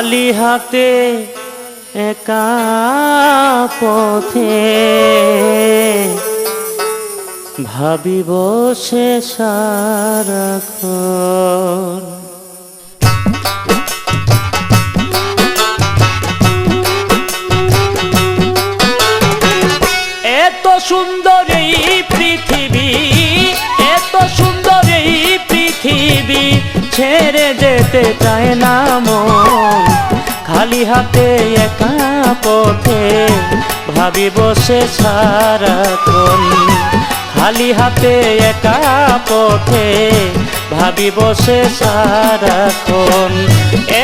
খালি হাতে একা পথে ভাবি বসে সারাক্ষণ। এত সুন্দর এই পৃথিবী, এত সুন্দর এই পৃথিবী ছেড়ে যেতে চায় না মন। খালি হাতে একা পথে ভাবি বসে সারাক্ষণ। খালি হাতে একা পথে ভাবি বসে সারাক্ষণ।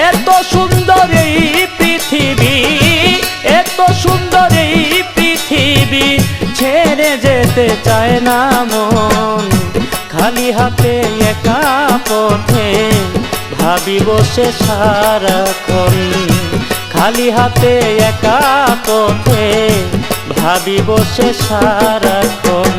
এত সুন্দর এই পৃথিবী, এত সুন্দর এই পৃথিবী ছেড়ে যেতে চায় না মন। খালি হাতে একা পথে ভাবি বসে সারাক্ষণ। খালি হাতে একা পথে ভাবি বসে সারাক্ষণ।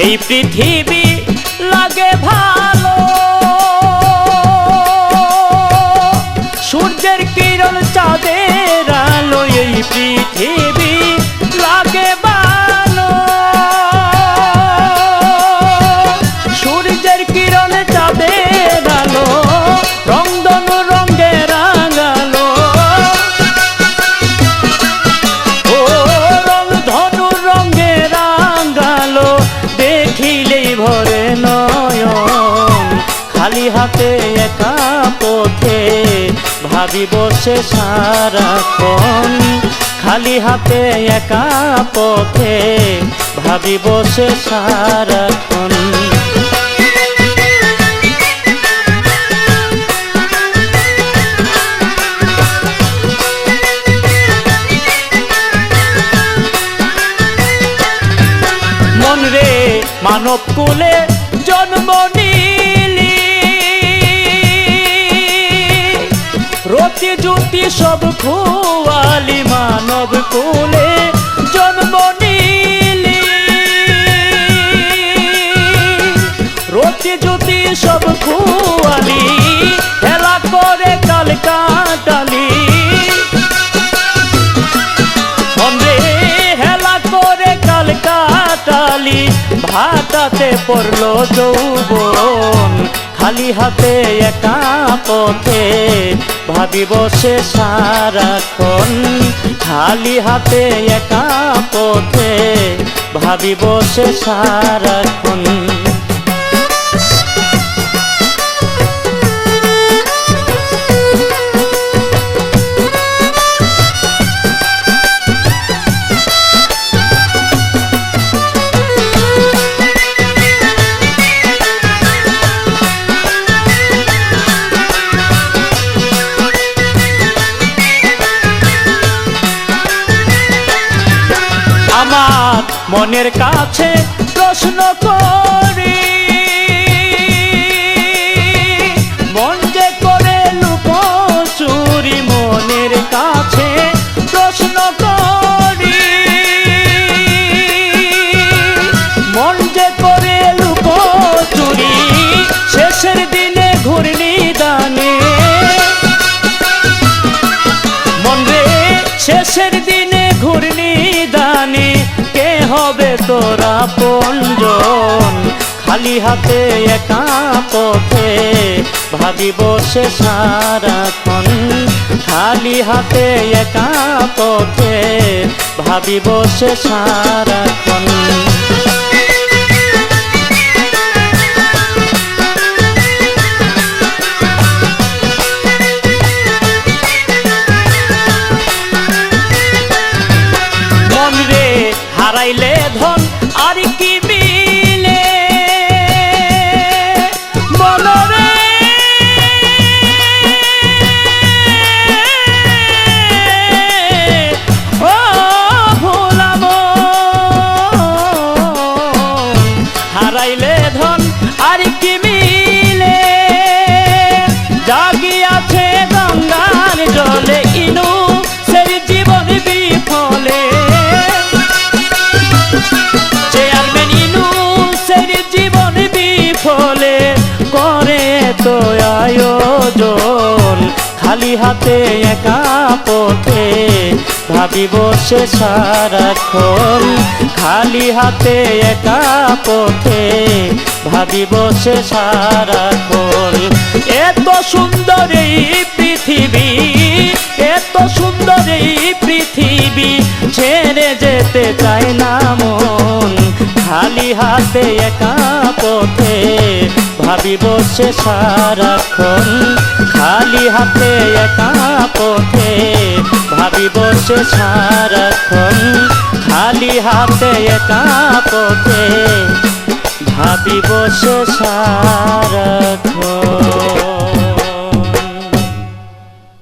এই পৃথিবী লাগে ভালো, সূর্যের কিরণ চাঁদের আলো। এই পৃথিবী লাগে ভালো, সূর্যের কিরণ চাঁদের আলো। রংধনু রঙে রাঙালো, ও রংধনু রঙে রাঙালো। দেখিলেই ভরে নয়ন। খালি হাতে একা পথে ভাবি বসে সারাক্ষণ। খালি হাতে একা পথে ভাবি বসে সারাক্ষণ। মন রে মানব কুলে জন্ম নিলি, রতি জ্যোতি সব খুয়ালি। মানব কুলে জন্ম নিলি, রতি জ্যোতি সব খুয়ালি। খেলা করে কাল কাটালি, হেলা করে কাল কাটালি। ভাটাতে পড়লো যৌবন। খালি হাতে একা পথে ভাবি বসে সারাক্ষণ। খালি হাতে একা পথে ভাবি বসে সারাক্ষণ। আমার মনের কাছে প্রশ্ন করি, মন যে করে লুকোচুরি। মনের কাছে প্রশ্ন করি, মন যে করে লুকোচুরি। শেষের দিনে ঘূর্ণি দানে, মন রে শেষের দিনে ঘূর্ণি দানে। কে হবে তোরা আপনজন? খালি হাতে একা পথে ভাবি বসে সারাক্ষণ। খালি হাতে একা পথে ভাবি বসে সারাক্ষণ। মন রে হারাইলে ধন আর কি মিলে, মনরে ও হারাইলে ধন আর কি মিলে জাগিয়াছে গঙ্গার জলে ইনু সেই জীবন বিফলে চেয়ারম্যান ইনু সেই জীবন বিফলে করে তো আয়োজন খালি হাতে একা পথে ভাবিব সে সারাক্ষণ খালি হাতে একা পথে ভাবিব সে সারাক্ষণ এত সুন্দর এই পৃথিবী এত সুন্দর এই পৃথিবী ছেড়ে যেতে চায় না মন খালি হাতে একা পথে ভাবিব সে সারাক্ষণ খালি হাতে একা পথে ভাবিব সে সারাক্ষণ খালি হাতে একা পথে ভাবিব সে সারাক্ষণ।